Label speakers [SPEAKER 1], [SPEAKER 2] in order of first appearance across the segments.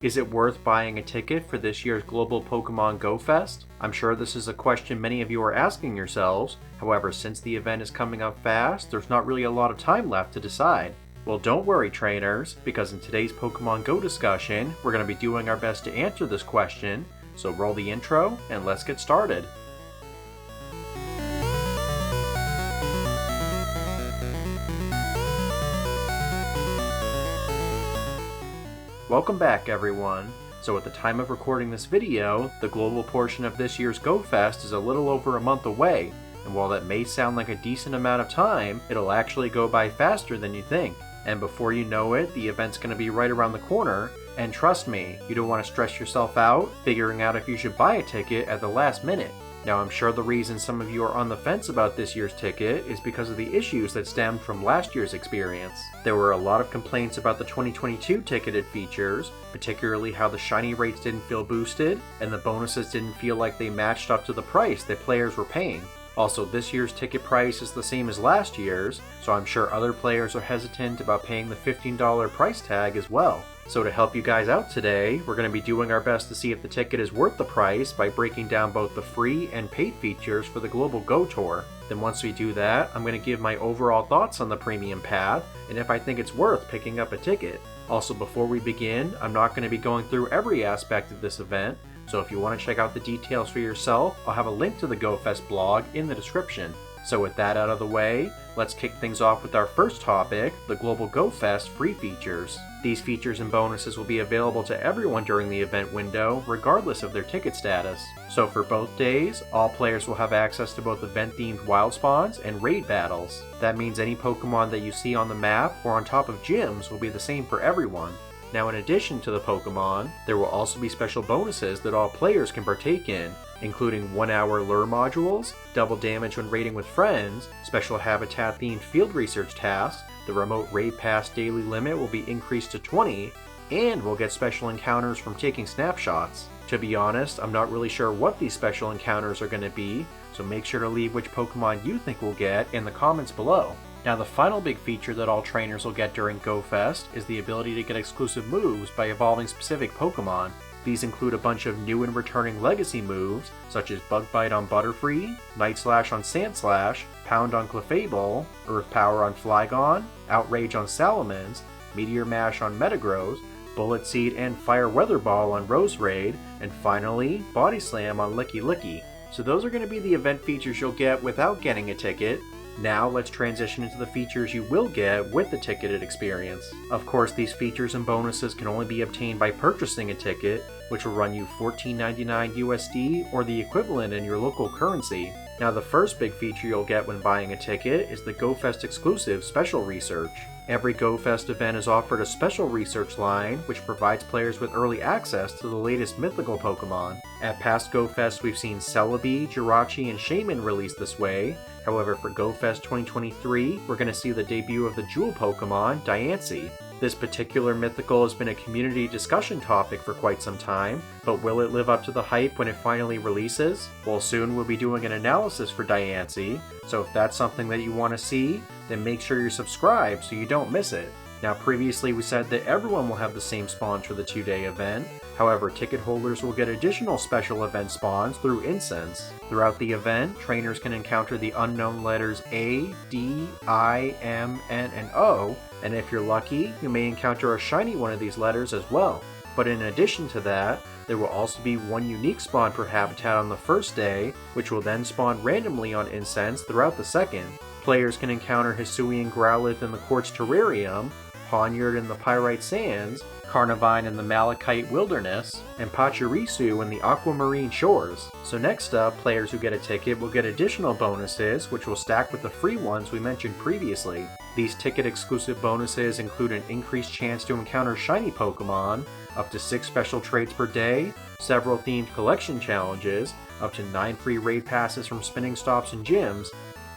[SPEAKER 1] Is it worth buying a ticket for this year's Global Pokemon Go Fest? I'm sure this is a question many of you are asking yourselves. However, since the event is coming up fast, there's not really a lot of time left to decide. Well, don't worry, trainers, because in today's Pokemon Go discussion, we're going to be doing our best to answer this question. So roll the intro and let's get started. Welcome back, everyone. So at the time of recording this video, the global portion of this year's Go Fest is a little over a month away, and while that may sound like a decent amount of time, it'll actually go by faster than you think. And before you know it, the event's going to be right around the corner, and trust me, you don't want to stress yourself out figuring out if you should buy a ticket at the last minute. Now, I'm sure the reason some of you are on the fence about this year's ticket is because of the issues that stemmed from last year's experience. There were a lot of complaints about the 2022 ticketed features, particularly how the shiny rates didn't feel boosted, and the bonuses didn't feel like they matched up to the price that players were paying. Also, this year's ticket price is the same as last year's, so I'm sure other players are hesitant about paying the $15 price tag as well. So to help you guys out today, we're going to be doing our best to see if the ticket is worth the price by breaking down both the free and paid features for the Global Go Tour. Then once we do that, I'm going to give my overall thoughts on the premium path, and if I think it's worth picking up a ticket. Also, before we begin, I'm not going to be going through every aspect of this event, so if you want to check out the details for yourself, I'll have a link to the GoFest blog in the description. So with that out of the way, let's kick things off with our first topic, the Global Go Fest free features. These features and bonuses will be available to everyone during the event window, regardless of their ticket status. So for both days, all players will have access to both event-themed wild spawns and raid battles. That means any Pokemon that you see on the map or on top of gyms will be the same for everyone. Now, in addition to the Pokemon, there will also be special bonuses that all players can partake in, including 1-hour lure modules, double damage when raiding with friends, special habitat-themed field research tasks, the remote raid pass daily limit will be increased to 20, and we'll get special encounters from taking snapshots. To be honest, I'm not really sure what these special encounters are going to be, so make sure to leave which Pokemon you think we'll get in the comments below. Now, the final big feature that all trainers will get during Go Fest is the ability to get exclusive moves by evolving specific Pokemon. These include a bunch of new and returning legacy moves, such as Bug Bite on Butterfree, Night Slash on Sandslash, Pound on Clefable, Earth Power on Flygon, Outrage on Salamence, Meteor Mash on Metagross, Bullet Seed and Fire Weather Ball on Roserade, and finally, Body Slam on Licky Licky. So those are going to be the event features you'll get without getting a ticket. Now let's transition into the features you will get with the ticketed experience. Of course, these features and bonuses can only be obtained by purchasing a ticket, which will run you $14.99 USD or the equivalent in your local currency. Now, the first big feature you'll get when buying a ticket is the GoFest exclusive Special Research. Every GoFest event is offered a special research line, which provides players with early access to the latest mythical Pokemon. At past GoFest, we've seen Celebi, Jirachi, and Shaman released this way. However, for GoFest 2023, we're going to see the debut of the Jewel Pokemon, Diancie. This particular mythical has been a community discussion topic for quite some time, but will it live up to the hype when it finally releases? Well, soon we'll be doing an analysis for Diancie, so if that's something that you want to see, then make sure you're subscribed so you don't miss it. Now, previously we said that everyone will have the same spawns for the 2-day event. However, ticket holders will get additional special event spawns through Incense. Throughout the event, trainers can encounter the unknown letters A, D, I, M, N, and O, and if you're lucky, you may encounter a shiny one of these letters as well. But in addition to that, there will also be one unique spawn per habitat on the first day, which will then spawn randomly on Incense throughout the second. Players can encounter Hisuian Growlithe in the Quartz Terrarium, Pawniard in the Pyrite Sands, Carnivine in the Malachite Wilderness, and Pachirisu in the Aquamarine Shores. So next up, players who get a ticket will get additional bonuses, which will stack with the free ones we mentioned previously. These ticket-exclusive bonuses include an increased chance to encounter shiny Pokemon, up to 6 special trades per day, several themed collection challenges, up to 9 free raid passes from spinning stops and gyms,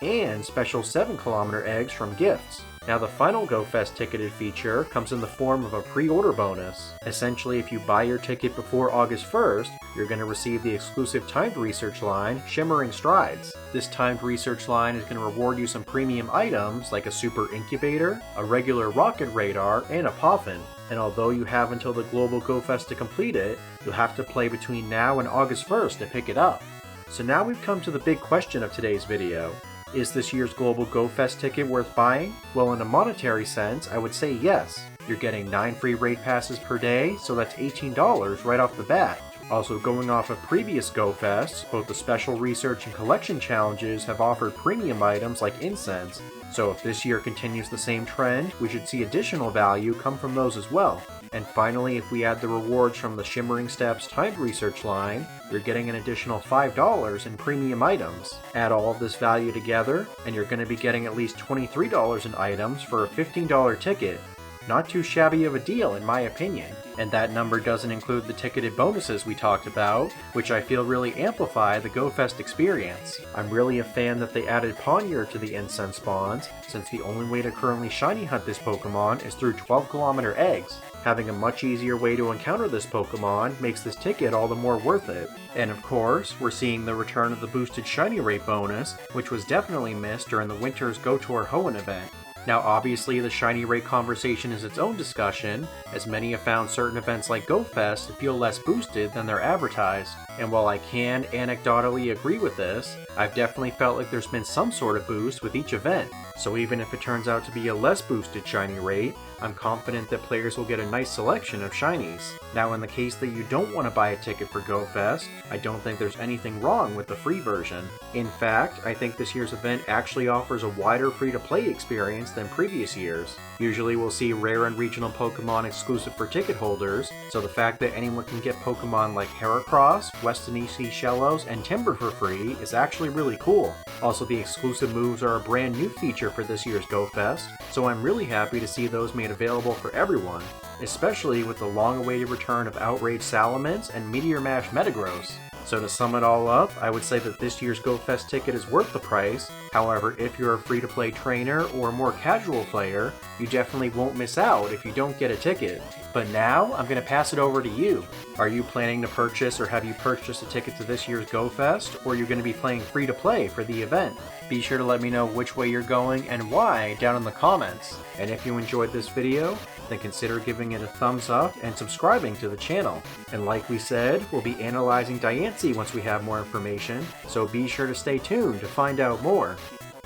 [SPEAKER 1] and special 7-kilometer eggs from gifts. Now the final GoFest ticketed feature comes in the form of a pre-order bonus. Essentially, if you buy your ticket before August 1st, you're going to receive the exclusive timed research line, Shimmering Strides. This timed research line is going to reward you some premium items like a super incubator, a regular rocket radar, and a poffin. And although you have until the Global GoFest to complete it, you'll have to play between now and August 1st to pick it up. So now we've come to the big question of today's video. Is this year's Global GoFest ticket worth buying? Well, in a monetary sense, I would say yes. You're getting 9 free raid passes per day, so that's $18 right off the bat. Also, going off of previous GoFests, both the special research and collection challenges have offered premium items like incense, so if this year continues the same trend, we should see additional value come from those as well. And finally, if we add the rewards from the Shimmering Steps timed research line, you're getting an additional $5 in premium items. Add all of this value together, and you're going to be getting at least $23 in items for a $15 ticket. Not too shabby of a deal in my opinion. And that number doesn't include the ticketed bonuses we talked about, which I feel really amplify the GoFest experience. I'm really a fan that they added Pawniard to the incense spawns, since the only way to currently shiny hunt this Pokemon is through 12km eggs. Having a much easier way to encounter this Pokemon makes this ticket all the more worth it. And of course, we're seeing the return of the boosted shiny rate bonus, which was definitely missed during the winter's Gotor Hoenn event. Now obviously the shiny rate conversation is its own discussion, as many have found certain events like GoFest to feel less boosted than they're advertised. And while I can anecdotally agree with this, I've definitely felt like there's been some sort of boost with each event. So even if it turns out to be a less boosted shiny rate, I'm confident that players will get a nice selection of shinies. Now in the case that you don't want to buy a ticket for GoFest, I don't think there's anything wrong with the free version. In fact, I think this year's event actually offers a wider free-to-play experience than previous years. Usually we'll see rare and regional Pokemon exclusive for ticket holders, so the fact that anyone can get Pokemon like Heracross, Westonisi Shellos, and Timber for free is actually really cool. Also, the exclusive moves are a brand new feature for this year's GoFest, so I'm really happy to see those made available for everyone, especially with the long-awaited return of Outrage Salamence and Meteor Mash Metagross. So to sum it all up, I would say that this year's GoFest ticket is worth the price. However, if you're a free-to-play trainer or a more casual player, you definitely won't miss out if you don't get a ticket. But now, I'm going to pass it over to you. Are you planning to purchase or have you purchased a ticket to this year's GoFest, or are you going to be playing free-to-play for the event? Be sure to let me know which way you're going and why down in the comments. And if you enjoyed this video, then consider giving it a thumbs up and subscribing to the channel. And like we said, we'll be analyzing Diancie once we have more information, so be sure to stay tuned to find out more.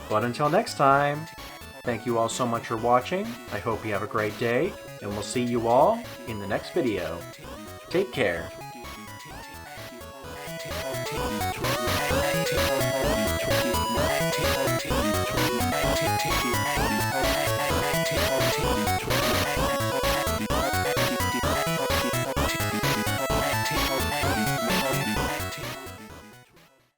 [SPEAKER 1] But until next time, thank you all so much for watching, I hope you have a great day, and we'll see you all in the next video. Take care.